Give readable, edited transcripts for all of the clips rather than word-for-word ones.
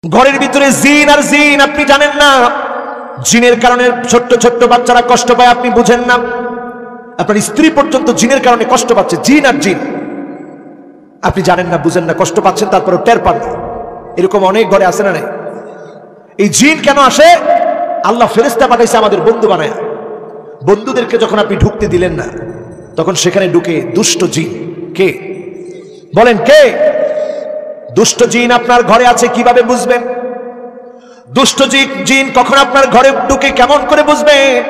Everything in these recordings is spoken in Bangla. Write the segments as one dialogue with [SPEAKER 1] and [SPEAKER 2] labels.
[SPEAKER 1] ঘরের ভিতরে জিন আর জিন, আপনি জানেন না। জিনের কারণে ছোট্ট ছোট্ট বাচ্চারা কষ্ট পায়, আপনি বুঝেন না। আপনার স্ত্রী পর্যন্ত জিনের কারণে কষ্ট পাচ্ছে, জিন আর জিন, আপনি জানেন না, বুঝেন না, কষ্ট পাচ্ছেন, তারপরে টের পান না। এরকম অনেক ঘরে আসে না নাই? এই জিন কেন আসে? আল্লাহ ফেরেশতা পাঠাইছে আমাদের বন্ধু বানায়। বন্ধুদেরকে যখন আপনি ঢুকতে দিলেন না, তখন সেখানে ঢুকে দুষ্ট জিন। কে বলেন, কে? দুষ্ট জিন আপনার ঘরে আছে, কিভাবে বুঝবেন? দুষ্ট জিন কখন আপনার ঘরে ঢুকে কেমন করে বুঝবেন?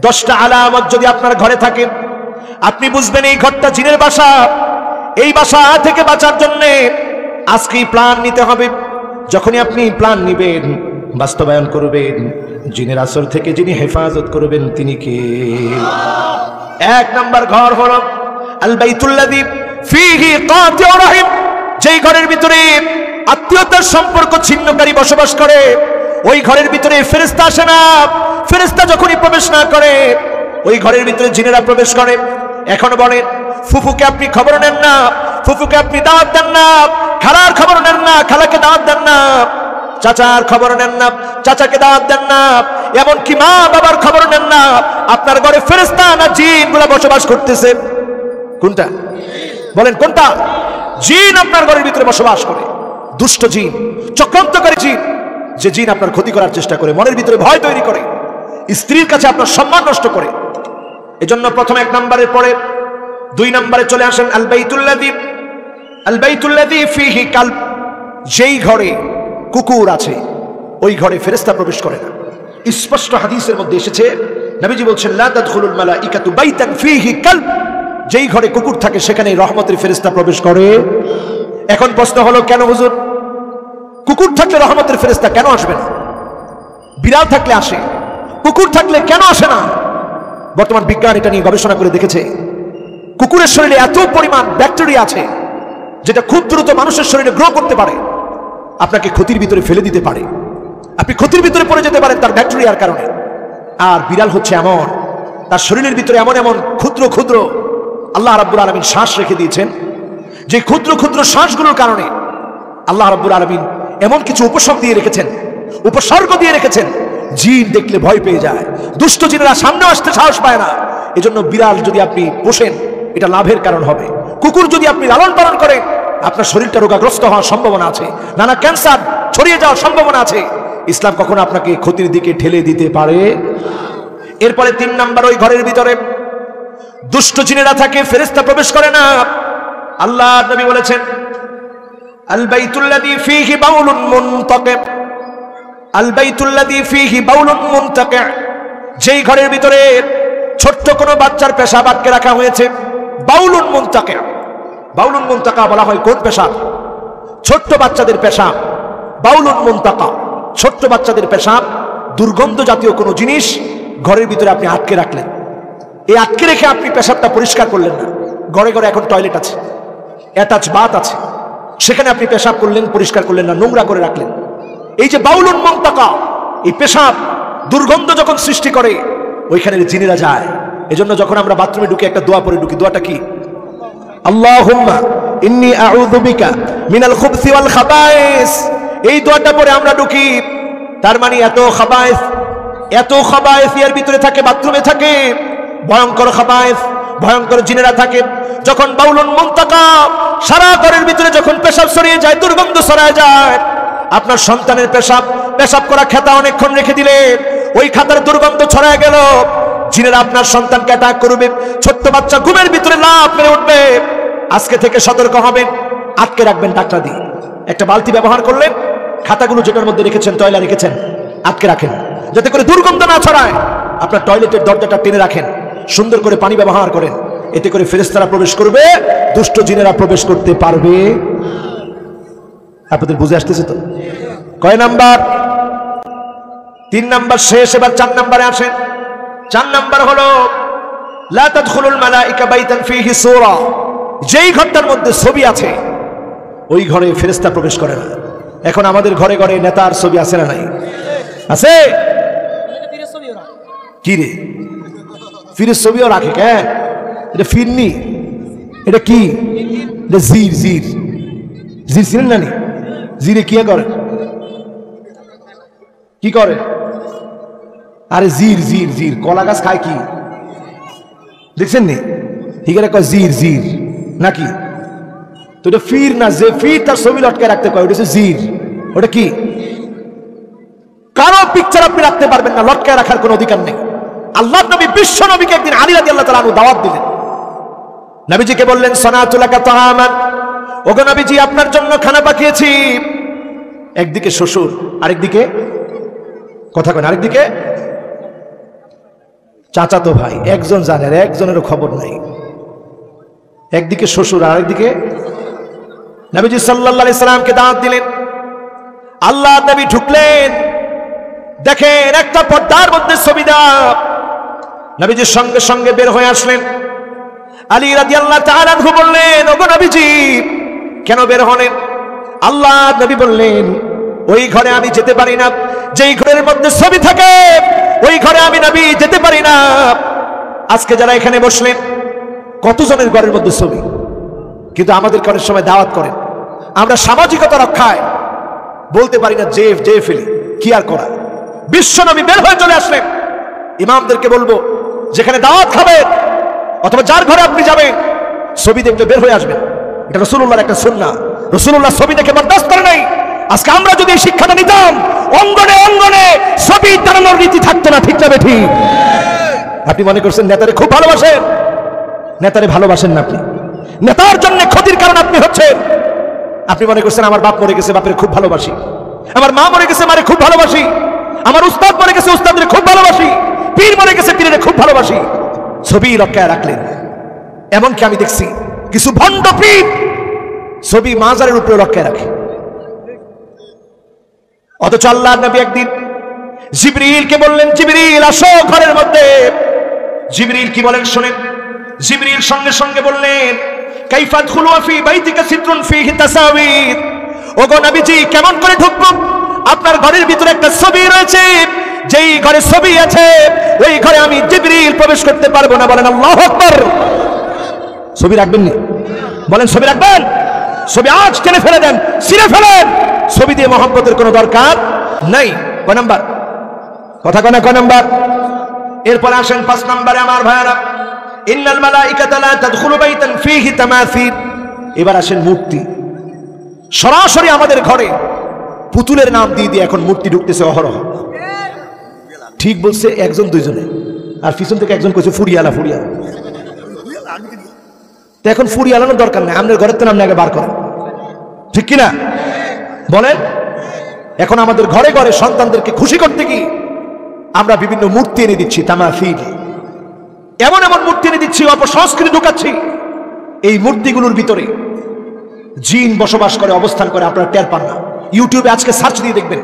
[SPEAKER 1] 10টা আলামত যদি আপনার ঘরে থাকে, আপনি বুঝবেন এই ঘরটা জিনের বাসা। এই বাসা থেকে বাঁচার জন্য আজকেই প্ল্যান নিতে হবে। যখনই আপনি প্ল্যান নিবেন, বাস্তবায়ন করবেন, জিনের আসর থেকে যিনি হেফাজত করবেন তিনি কে? 1 নম্বর ঘর হলো আল বাইতুল্লাযী ফীহি কাতিউ রাহিম, যেই ঘরের ভিতরে আত্মীয়তার সম্পর্ক ছিন্নকারী বসবাস করে। ওই ঘরের ভিতরে ফেরেশতা আসে না। ফেরেশতা যখনই প্রবেশ না করে, ওই ঘরের ভিতরে জিনেরা প্রবেশ করে। এখন বলেন, ফুফুকে আপনি খবর নেন না, ফুফুকে আপনি দাওয়াত দেন না, খালার খবর নেন না, খালাকে দাওয়াত দেন না, চাচার খবর নেন না, চাচাকে দাওয়াত দেন না, এমনকি মা বাবার খবর নেন না। আপনার ঘরে ফেরেশতা না জিনগুলা বসবাস করতেছে? কোনটা বলেন, কোনটা? জিন আপনার ঘরের ভিতরে বসবাস করে। দুষ্ট জিন, চক্রান্তকারী জিন, যে জিন আপনার ক্ষতি করার চেষ্টা করে, মনের ভিতরে ভয় তৈরি করে, স্ত্রীর কাছে আপনার সম্মান নষ্ট করে। এজন্য প্রথম 1 নম্বরের পরে 2 নম্বরে চলে আসেন আল বাইতুল্লাযী ফীহি কালব, যেই ঘরে কুকুর আছে ওই ঘরে ফেরেশতা প্রবেশ করে না। স্পষ্ট হাদিসের মধ্যে এসেছে, নবীজি বলছেন লা তাদখুলুল মালাইকাতু বাইতান ফীহি কালব, যেই ঘরে কুকুর থাকে সেখানে রহমতের ফেরেশতা প্রবেশ করে। এখন প্রশ্ন হলো, কেন হুজুর? কুকুর থাকলে রহমতের ফেরেশতা কেন আসবে না? বিড়াল থাকলে আসে, কুকুর থাকলে কেন আসে না? বর্তমান বিজ্ঞান এটা নিয়ে গবেষণা করে দেখেছে, কুকুরের শরীরে এত পরিমাণ ব্যাকটেরিয়া আছে যেটা খুব দ্রুত মানুষের শরীরে গ্রো করতে পারে, আপনাকে ক্ষতির ভিতরে ফেলে দিতে পারে, আপনি ক্ষতির ভিতরে পড়ে যেতে পারেন তার ব্যাকটেরিয়ার কারণে। আর বিড়াল হচ্ছে এমন, তার শরীরের ভিতরে এমন এমন ক্ষুদ্র ক্ষুদ্র আল্লাহ রাব্বুল আলামিন শ্বাস রেখে দিয়েছেন, যে ক্ষুদ্র ক্ষুদ্র শ্বাসগুলোর কারণে আল্লাহ রাব্বুল আলামিন এমন কিছু উপসর্গ দিয়ে রেখেছেন, জিন দেখলে ভয় পেয়ে যায়, দুষ্ট জিনেরা সামনে আসতে সাহস পায় না। এজন্য বিড়াল যদি আপনি পোষেন, এটা লাভের কারণ হবে। কুকুর যদি আপনি লালন পালন করেন, আপনার শরীরটা রোগাগ্রস্ত হওয়ার সম্ভাবনা আছে, নানা ক্যান্সার ছড়িয়ে যাওয়ার সম্ভাবনা আছে। ইসলাম কখনো আপনাকে ক্ষতির দিকে ঠেলে দিতে পারে। এরপরে 3 নম্বর, ওই ঘরের ভিতরে দুষ্ট জিনেরা থাকে, ফেরেশতা প্রবেশ করে না। আল্লাহ নবী বলেছেন আল বাইতুল্লাযী ফীহি বাউলুন মুনতাকি, আল বাইতুল্লাযী ফীহি বাউলুন মুনতাকি, যেই ঘরের ভিতরে ছোট্ট কোনো বাচ্চার পেশাব আটকে রাখা হয়েছে। বাউলুন মুনতাকি, বাউলুন মুনতাকা বলা হয় কোন পেশাব? ছোট্ট বাচ্চাদের পেশাব। বাউলুন মুনতাকা, ছোট্ট বাচ্চাদের পেশাব, দুর্গন্ধ জাতীয় কোনো জিনিস ঘরের ভিতরে আপনি আটকে রাখলেন। এই আটকে রেখে আপনি পেশাবটা পরিষ্কার করলেন না। ঘরে ঘরে এখন টয়লেট আছে, অ্যাটাচ বাথ আছে, সেখানে আপনি পেশাব করলেন, পরিষ্কার করলেন না, নোংরা করে রাখলেন। এই যে বাউলুন মুনতাকা, এই পেশাব দুর্গন্ধ যখন সৃষ্টি করে, ওইখানে জিনেরা যায়। এজন্য যখন আমরা বাথরুমে ঢুকে একটা দোয়া পড়ে ঢুকি, দোয়াটা কি? আল্লাহুম্মা ইন্নী আউযু বিকা মিনাল খুবসি ওয়াল খাবায়েস। এই দোয়াটা পড়ে আমরা ঢুকি। তার মানে এত খাবায়েস এর ভিতরে থাকে, বাথরুমে থাকে, ভয়ঙ্কর খাবায়েস, ভয়ঙ্কর জিনেরা থাকে। যখন বাউলুন মুনতাকা সারা ঘরের ভিতরে যখন পেশাব ছড়িয়ে যায়, দুর্গন্ধ ছড়ায় যায়, আপনার সন্তানের পেশাব করা খাতা অনেকক্ষণ রেখে দিলে ওই খাতার দুর্গন্ধ ছড়ায় গেল, জিনেরা আপনার সন্তানকে অ্যাটাক করবে। ছোট্ট বাচ্চা ঘুমের ভিতরে লাফ মেরে উঠবে। আজকে থেকে সতর্ক হবেন, আটকে রাখবেন টাকলা দিয়ে। একটা বালতি ব্যবহার করলেন, খাতাগুলো যেটার মধ্যে রেখেছেন, টয়লা রেখেছেন, আটকে রাখেন যাতে করে দুর্গন্ধ না ছড়ায়। আপনার টয়লেটের দরজাটা টেনে রাখেন, সুন্দর করে পানি ব্যবহার করেন, এতে করে ফেরেশতারা প্রবেশ করবে, দুষ্ট জিনেরা প্রবেশ করতে পারবে। আপনাদের বুঝে আসতেছে তো? কয় নাম্বার? 3 নাম্বার শেষ, এবার 4 নাম্বারে আসেন। 4 নাম্বার হলো লা তাদখুলুল মালাইকা বাইতান ফীহি সূরা, যেই ঘরটার মধ্যে ছবি আছে ওই ঘরে ফেরেশতা প্রবেশ করে না। এখন আমাদের ঘরে ঘরে নেতার ছবি আছে না নাই? আছে। কি রে, ফিরের ছবিও রাখে? কেন? এটা ফিরনি, এটা কি? এটা জির। জির চিনেন না? জিরে কি করে? কি করে? আরে জির জির জির, কলা গাছ খায় কি দেখছেন নি? ঠিক আছে, কয় জির জির নাকি? তো এটা ফির না, যে ফির তার ছবি লটকায় রাখতে কয় ওটা হচ্ছে জির। ওটা কি? কারো পিকচার আপনি রাখতে পারবেন না, লটকায় রাখার কোনো অধিকার নেই। আল্লাহর নবী বিশ্ব নবীকে একদিন আলী রাদিয়াল্লাহু তাআলা আনহু দাওয়াত দিলেন। নবীজিকে বললেন সানাতু লাকা তাআমান, ওগো নবীজি আপনার জন্য খানা পাঠিয়েছি। একদিকে শ্বশুর, আরেকদিকে কথা কন, আরেকদিকে চাচাতো ভাই। একজন জানে, একজনেরও খবর নাই। একদিকে শ্বশুর, আরেকদিকে নবীজি সাল্লাল্লাহু আলাইহি সাল্লামকে দাওয়াত দিলেন। আল্লাহ নবী ঢুকলেন, দেখেন একটা পর্দার মধ্যে ছবি দেওয়া। নবীজির সঙ্গে সঙ্গে বের হয়ে আসলেন। আলী রাদিয়াল্লাহু তাআলা আনহু বললেন, ওগো নবীজি কেন বের হলেন? আল্লাহ নবী বললেন, ওই ঘরে আমি যেতে পারি না যেই ঘরের মধ্যে ছবি থাকে, ওই ঘরে আমি নবী যেতে পারি না। আজকে যারা এখানে বসলেন, কতজনের ঘরের মধ্যে ছবি, কিন্তু আমাদের অনেক সময় দাওয়াত করেন, আমরা সামাজিকতা রক্ষায় বলতে পারি না যে ফেলি, কি আর করা। বিশ্ব নবী বের হয়ে চলে আসলেন। ইমামদেরকে বলবো, যেখানে দাওয়াত খাবেন অথবা যার ঘরে আপনি যাবেন, ছবি দেখলে বের হয়ে আসবেন। এটা রাসূলুল্লাহর একটা সুন্নাহ। রাসূলুল্লাহ ছবি দেখে বরদাস্ত করে নাই। আজকে আমরা যদি এই শিক্ষাটা নিতাম, অঙ্গনে অঙ্গনে ছবি টানানোর রীতি থাকতো না, ঠিক না বেঠিক? আপনি মনে করছেন নেতারে খুব ভালোবাসেন? নেতারে ভালোবাসেন না আপনি, নেতার জন্য ক্ষতির কারণ আপনি হচ্ছেন। আপনি মনে করছেন আমার বাপ মরে গেছে, বাপের খুব ভালোবাসি, আমার মা মরে গেছে, মারে খুব ভালোবাসি, আমার উস্তাদ মরে গেছে, উস্তাদের খুব ভালোবাসি, পীর মরে গেছে, পীরের খুব ভালোবাসি। ছবি রক্ষায় রাখলেন। এমনকি আমি দেখছি কিছু ভণ্ড পীর ছবি মাজারের উপরে রক্ষায় রাখে। অথচ আল্লাহর নবী একদিন জিবরিলকে বললেন, জিবরিল আসো ঘরের মধ্যে। জিবরিল কি বলেন শুনেন। জিবরিল সঙ্গে সঙ্গে বললেন, কাইফা আদখুলু ফি বাইতিকা সিত্রুন ফিহি তাসাবির। ওগো নবীজি কেমন করে ঢুকবো? আপনার ঘরের ভিতরে একটা ছবি রয়েছে, যেই ঘরে ছবি আছে ওই ঘরে আমি জিবরিল প্রবেশ করতে পারবো না। বলেন আল্লাহু আকবার। ছবি রাখবেন না? বলেন ছবি রাখবেন? ছবি আজ টেনে ফেলে দেন, ছিঁড়ে ফেলেন। ছবি দিয়ে মহব্বতের কোনো দরকার নাই। কয় নাম্বার? কথা কয় না, কয় নাম্বার? এরপর আসেন 5 নম্বরে আমার ভাইরা, ইন্নাল মালাইকাতা লা তাদখুলু বাইতান ফীহি তামাসিল। এবার আসেন মূর্তি। সরাসরি আমাদের ঘরে পুতুলের নাম দিয়ে দিয়ে এখন মূর্তি ঢুকতেছে অহরহ। ঠিক বলছে একজন দুইজনে, আর পিছন থেকে একজন কইছে ফুরিয়ালা ফুরিয়ালা। তো এখন ফুরিয়ালানোর দরকার নাই, আপনার ঘরের তো নাম আগে বার করেন, ঠিক কিনা বলেন? এখন আমাদের ঘরে ঘরে সন্তানদেরকে খুশি করতে কি আমরা বিভিন্ন মূর্তি এনে দিচ্ছি, তামাসিল। এমন এমন মূর্তি এনে দিচ্ছি, অপসংস্কৃতি ঢুকাচ্ছি। এই মূর্তিগুলোর ভিতরে জিন বসবাস করে, অবস্থান করে, আপনারা টের পান না। ইউটিউবে আজকে সার্চ দিয়ে দেখবেন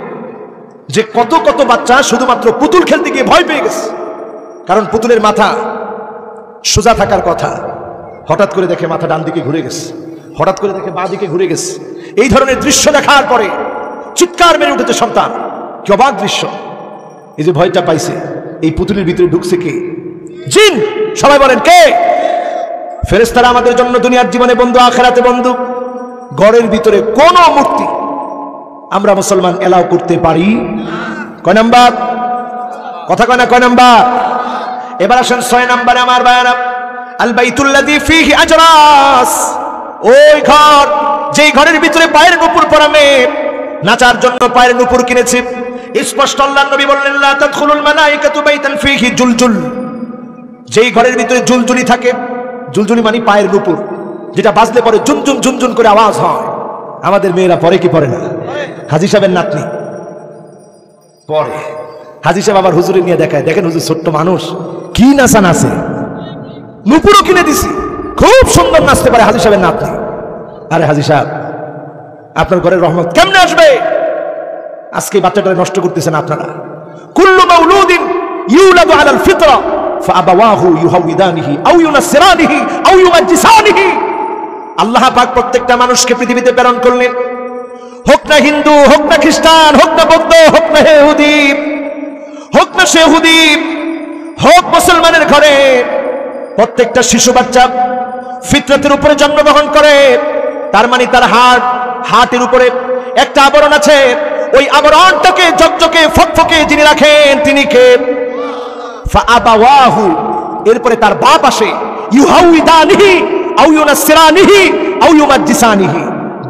[SPEAKER 1] যে কত কত বাচ্চা শুধুমাত্র পুতুল খেলতে গিয়ে ভয় পেয়ে গেছে। কারণ পুতুলের মাথা সোজা থাকার কথা, হঠাৎ করে দেখে মাথা ডান দিকে ঘুরে গেছে, হঠাৎ করে দেখে বাঁ দিকে ঘুরে গেছে। এই ধরনের দৃশ্য দেখার পরে চিৎকার মেরে উঠেছে সন্তান। কি অবাক দৃশ্য! এই যে ভয়টা পাইছে, এই পুতুলের ভিতরে ঢুকছে কে? জিন। সবাই বলেন কে? ফেরেশতারা আমাদের জন্য দুনিয়ার জীবনে বন্ধু, আখিরাতে বন্ধু। ঘরের ভিতরে কোন মূর্তি আমরা মুসলমান এলাও করতে পারি? কয় নাম্বার? কথা কয় না, কয় নাম্বার? এবার আসেন 6 নম্বরে আমার ভাইরা, আল বাইতুল্লাযী ফীহি আজরাস। ওই ঘর, যেই ঘরের ভিতরে পায়ের নুপুর পরা মেয়ে নাচার জন্য পায়ের নুপুর কিনেছে। স্পষ্ট আল্লাহর নবী বললেন, লা তাদখুলুল মালাইকাতু বাইতান ফীহি জুলজুল। যেই ঘরের ভিতরে জুলজুলি থাকে, জুলজুলি মানে পায়ের নুপুর, যেটা বাজলে পরে ঝুনঝুন ঝুনঝুন করে আওয়াজ হয়। আমাদের মেয়েরা পরে কি পরে না? হাজী সাহেবের নাতনি পরে। হাজী সাহেব আবার হুজুরে নিয়ে দেখায়, দেখেন হুজুর ছোট্ট মানুষ কি নাচা নাচে, নুপুরও কিনে দিছি, খুব সুন্দর নাচতে পারে হাজী সাহেবের নাতনি। আরে হাজী সাহেব, আপনার ঘরের রহমত কেমনে আসবে? আজকে বাচ্চাটা নষ্ট করতেছেন আপনারা। কুল্লু মাউলুদিন ইউলাদু আলাল ফিতরা ফাআবাওয়াহু ইউহাউইদানিহি আও ইউনাসসিরানিহি আও ইউমাজ্জিসানিহি। আল্লাহ পাক প্রত্যেকটা মানুষকে পৃথিবীতে প্রেরণ করলেন, হোক না হিন্দু, হোক না খ্রিস্টান, হোক না বৌদ্ধ, হোক না ইহুদি, হোক না সেহুদি, হোক মুসলমানের ঘরে। প্রত্যেকটা শিশু বাচ্চা ফিতরতের উপরে জন্মগ্রহণ করে। তার মানে তার হার্টের উপরে একটা আবরণ আছে, ওই আবরণটাকে ঝকঝকে ফকফকে যিনি রাখেন তিনি কে? ফাআবাওয়াহু, এরপরে তার বাপ আসে, ইউহাউইদানিহি আও ইউনাসসিরানিহি আও ইউমাজ্জিসানিহি।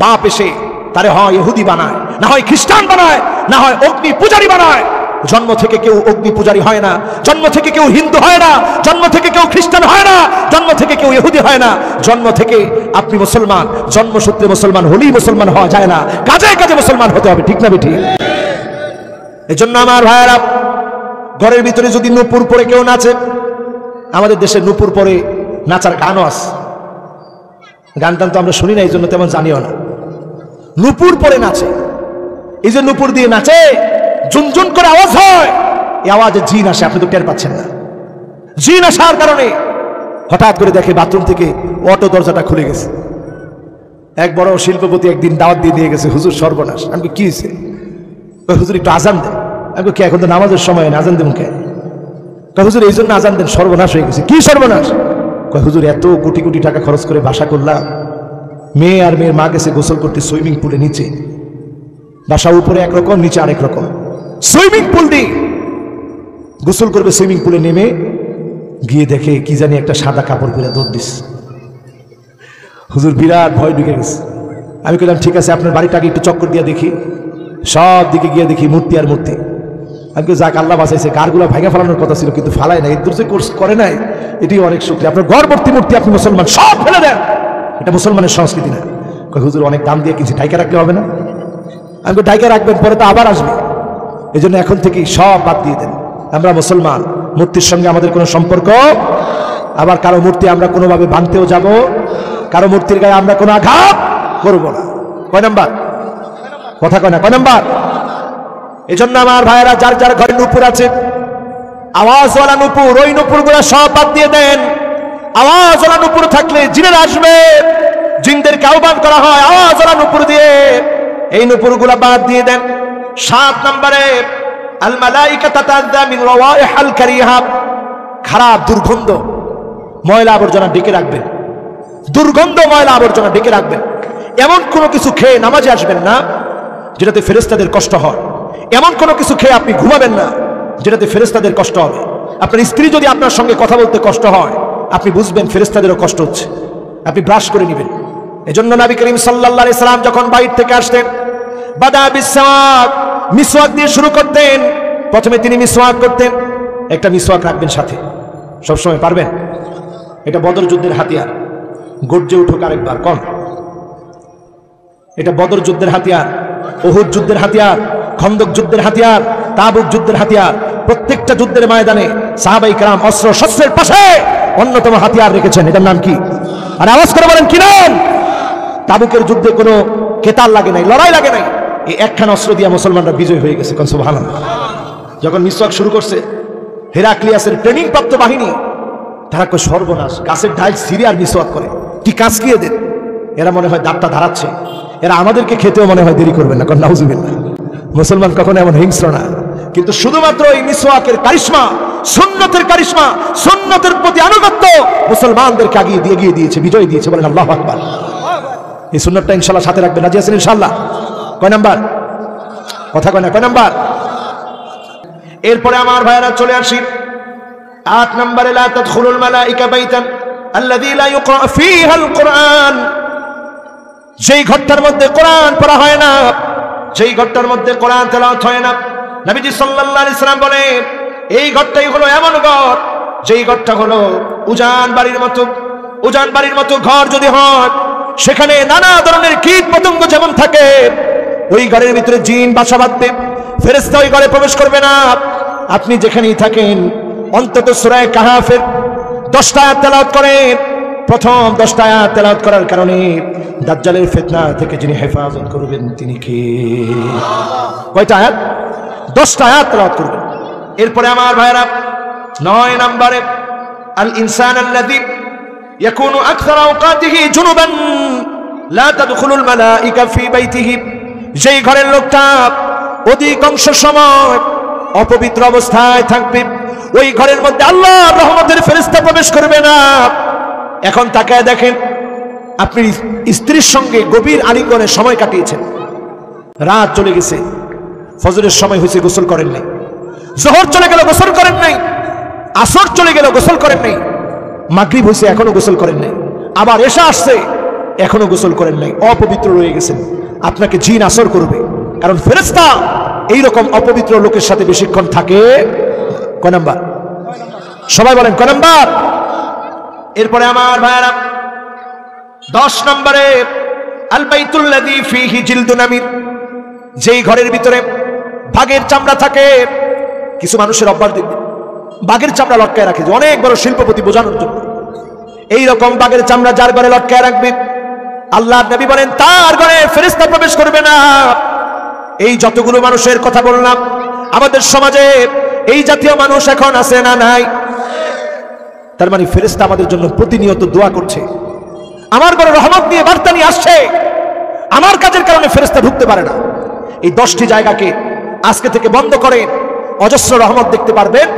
[SPEAKER 1] বাপ এসে তারে হয় ইহুদি বানায়, না হয় খ্রিস্টান বানায়, না হয় অগ্নি পূজারী বানায়। জন্ম থেকে কেউ অগ্নি পূজারী হয় না, জন্ম থেকে কেউ হিন্দু হয় না, জন্ম থেকে কেউ খ্রিস্টান হয় না, জন্ম থেকে কেউ ইহুদি হয় না। জন্ম থেকে আপনি মুসলমান, জন্মসূত্রে মুসলমান হলেই মুসলমান হওয়া যায় না, কাজে কাজে মুসলমান হতে হবে, ঠিক না বেঠিক? এজন্য আমার ভাইয়েরা, ঘরের ভিতরে যদি নূপুর পরে কেউ নাচে, আমাদের দেশে নূপুর পরে নাচার গানও আছে, গান টান তো আমরা শুনি না, এই জন্য তেমন জানিও না। নূপুর পরে নাচে, এই যে নূপুর দিয়ে নাচে, ঝুনঝুন করে আওয়াজ হয়, এই আওয়াজে জিন আসে, আপনি তো টের পাচ্ছেন না। জিন আসার কারণে হঠাৎ করে দেখে বাথরুম থেকে অটো দরজাটা খুলে গেছে। এক বড় শিল্পপতি একদিন দাওয়াত দিয়ে গেছে, হুজুর সর্বনাশ। আমি কি হয়েছে? হুজুর একটু আজান দেন। আমি কি এখন তো নামাজের সময় না, আজান দেন কে? হুজুর এই জন্য আজান দেন, সর্বনাশ হয়ে গেছে। কি সর্বনাশ? হুজুর এত কোটি কোটি টাকা খরচ করে বাসা করলাম, মেয়ে আর মেয়ের মা গেছে গোসল করতে সুইমিং পুলে, নিচে বাসা উপরে একরকম, নিচে আরেক রকম। সুইমিং পুল দিয়ে গোসল করবে, সুইমিং পুলে নেমে গিয়ে দেখে কি জানি একটা সাদা কাপড় পরে দৌড় দিস। হুজুর বিরাট ভয় ঢুকে গেছে। আমি বললাম ঠিক আছে, আপনার বাড়িটাকে একটু চক্কর দিয়ে দেখি। সব দিকে গিয়ে দেখি মূর্তি আর মূর্তি। আমি যাক, আল্লাহ বাঁচাইছে, গারগুলা ভাঙা ফেলানোর কথা ছিল কিন্তু ফালাই নাই, এর যে কোর্স করে নাই, এটি অনেক শুক্রিয়া। আপনার গড়বর্তী মূর্তি, আপনি মুসলমান, সব ফেলে দেন, এটা মুসলমানের সংস্কৃতি না। হুজুর অনেক দাম দিয়ে কিনছি, ডাইকা রাখতে হবে না? আমি ডাইকা রাখবেন, পরে তো আবার আসবে, এই জন্য এখন থেকেই সব বাদ দিয়ে দেন। আমরা মুসলমান, মূর্তির সঙ্গে আমাদের কোনো সম্পর্ক, আবার কারো মূর্তি আমরা কোনোভাবে ভাঙতেও যাব, কারো মূর্তির গায়ে আমরা কোনো আঘাত করব না। কয় নাম্বার কথা কয় না? কয় নাম্বার? এই জন্য আমার ভাইয়েরা, যার যার ঘরে নূপুর আছে, আওয়াজওয়ালা নূপুর, ওই নূপুরগুলো সব বাদ দিয়ে দেন। আওয়াজওয়ালা নূপুর থাকলে জিনেরা আসবে, জিনদেরকে আহ্বান করা হয় আওয়াজওয়ালা নূপুর দিয়ে, এই নূপুরগুলো বাদ দিয়ে দেন। 7 নম্বরে, আল মালাইকা তাতাযা মিন রাওয়াইহাল কারিহা, খারাপ দুর্গন্ধ ময়লা আবর্জনা ডেকে রাখবেন, দুর্গন্ধ ময়লা আবর্জনা ডেকে রাখবেন। এমন কোনো কিছু খেয়ে নামাজে আসবেন না যেটাতে ফেরেশতাদের কষ্ট হয়, এমন কোনো কিছু খেয়ে আপনি ঘুমাবেন না যেটাতে ফেরেশতাদের কষ্ট হবে। আপনার স্ত্রী যদি আপনার সঙ্গে কথা বলতে কষ্ট হয়, আপনি বুঝবেন ফেরেশতাদেরও কষ্ট হচ্ছে, আপনি ব্রাশ করে নেবেন। এজন্য নবী করিম সাল্লাল্লাহু আলাইহি সাল্লাম যখন বাইর থেকে আসতেন, বাদা বিসওয়াক, মিসওয়াক দিয়ে শুরু করতেন। প্রথমে তিনি মিসওয়াক করতেন, একটা মিসওয়াক রাখবেন সাথে সবসময়, পারবেন? এটা বদর যুদ্ধের হাতিয়ার, গর্জে উঠুক আরেকবার কম। এটা বদর যুদ্ধের হাতিয়ার, উহুদ যুদ্ধের হাতিয়ার, খন্দক যুদ্ধের হাতিয়ার, তাবুক যুদ্ধের হাতিয়ার। প্রত্যেকটা যুদ্ধের ময়দানে সাহাবায়ে কেরাম অস্ত্র শস্ত্রের পাশে অন্যতম হাতিয়ার রেখেছেন, এটার নাম কি? আর আওয়াজ করে বলেন কি নাম? তাবুকের যুদ্ধে কোনো কেতাল লাগে নাই, লড়াই লাগে নাই, এই একখান অস্ত্র দিয়ে মুসলমানরা বিজয় হয়ে গেছে। কোন সুবহানাল্লাহ। যখন মিসওয়াক শুরু করছে, হেরাক্লিয়াসের ট্রেনিং প্রাপ্ত বাহিনী, তারা কই সর্বনাশ, গাছের ডাইল সিরিয়া আর মিসওয়াক করে, কি কাজকিয়ে দেন। এরা মনে হয় দাঁতটা ধারাচ্ছে, এরা আমাদেরকে খেতেও মনে হয় দেরি করবেন না। নাউজুবিল্লাহ। মুসলমান কখনো এমন হিংস্র না, কিন্তু শুধুমাত্র এই মিসওয়াকের কারিশমা, সুন্নতের কারিশমা, সুন্নতের প্রতি আনুগত্য মুসলমানদেরকে এগিয়ে দিয়েছে, বিজয় দিয়েছে। বলেন আল্লাহু আকবার। এই সুন্নতটা ইনশাআল্লাহ সাথে রাখবেন, রাজি আছেন ইনশাআল্লাহ? কয় নাম্বার কথা কয় না? কয় নাম্বার? এরপরে আমার ভাইরা চলে আসি 8 নম্বরে, লা তাদখুলুল মালাইকা বাইতান আল্লাযী লা ইউকরা ফীহাল কুরআন, যেই ঘরটার মধ্যে কোরআন পড়া হয় না, যেই ঘরটার মধ্যে কোরআন তেলাওয়াত হয় না, নবীজি সাল্লাল্লাহু আলাইহি সাল্লাম বলেন এই ঘরটাই হলো এমন ঘর, যেই ঘরটা হলো উজান বাড়ির মতো। উজান বাড়ির মতো ঘর যদি হয়, সেখানে নানা ধরনের কীট পতঙ্গ যেমন থাকে, ওই ঘরের ভিতরে জিন বাসা বাঁধবে, ফেরেশতা ওই ঘরে প্রবেশ করবে না। আপনি যেখানেই থাকেন অন্তত সূরা কাহাফের 10টা আয়াত তেলাওয়াত করেন। প্রথম 10টা আয়াত তেলাওয়াত করার কারণে দাজ্জালের ফিতনা থেকে যিনি হেফাজত করবেন তিনি কে? কয়টা আয়াত? 10টা আয়াত তেলাওয়াত করবেন। এরপরে আমার ভাইরা 9 নম্বরে, আল ইনসান আল্লাযী ইয়াকুনু আকসার আওকাতিহি জুনুবান লা তাদখুলুল মালাইকা ফি বাইতিহি, যেই ঘরের লোকটা অধিকাংশ সময় অপবিত্র অবস্থায় থাকবে, ওই ঘরের মধ্যে আল্লাহর রহমতের ফেরেশতা প্রবেশ করবে না। এখন তাকায় দেখেন, আপনি স্ত্রীর সঙ্গে গভীর আলিঙ্গনে সময় কাটিয়েছেন, রাত চলে গেছে, ফজরের সময় হয়েছে গোসল করেন নাই, জোহর চলে গেল গোসল করেন নাই, আসর চলে গেল গোসল করেন নাই, মাগরিব হয়েছে এখনো গোসল করেন নাই, আবার এশা আসছে এখনো গোসল করেন নাই, অপবিত্র রয়ে গেছেন। আপনাকে জিন আসর করবে, কারণ ফেরেশতা এইরকম অপবিত্র লোকের সাথে বেশিক্ষণ থাকে। কয় নাম্বার? সবাই বলেন কয় নাম্বার? এরপরে আমার ভাইরা 10 নম্বরে আল বাইতুল্লাযী ফীহি জিলদুন আমির, যেই ঘরের ভিতরে বাঘের চামড়া থাকে। কিছু মানুষের অভ্যাস দেখবে বাঘের চামড়া লটকায় রাখে, যে অনেক বড় শিল্পপতি বোঝানোর জন্য। এইরকম বাঘের চামড়া যার ঘরে লটকায় রাখবে, আল্লাহর নবী বলেন তার ঘরে ফেরেশতা প্রবেশ করবে না। এই যতগুলো মানুষের কথা বললাম, আমাদের সমাজে এই জাতীয় মানুষ এখন আছে না নাই? তার মানে ফেরেশতা আমাদের জন্য প্রতিনিয়ত দোয়া করছে। আমার ঘরে রহমত নিয়ে বার্তা নিয়ে আসছে, আমার কাজের কারণে ফেরেশতা ঢুকতে পারে না। এই 10টি জায়গাকে আজকে থেকে বন্ধ করে অজস্র রহমত দেখতে পারবেন।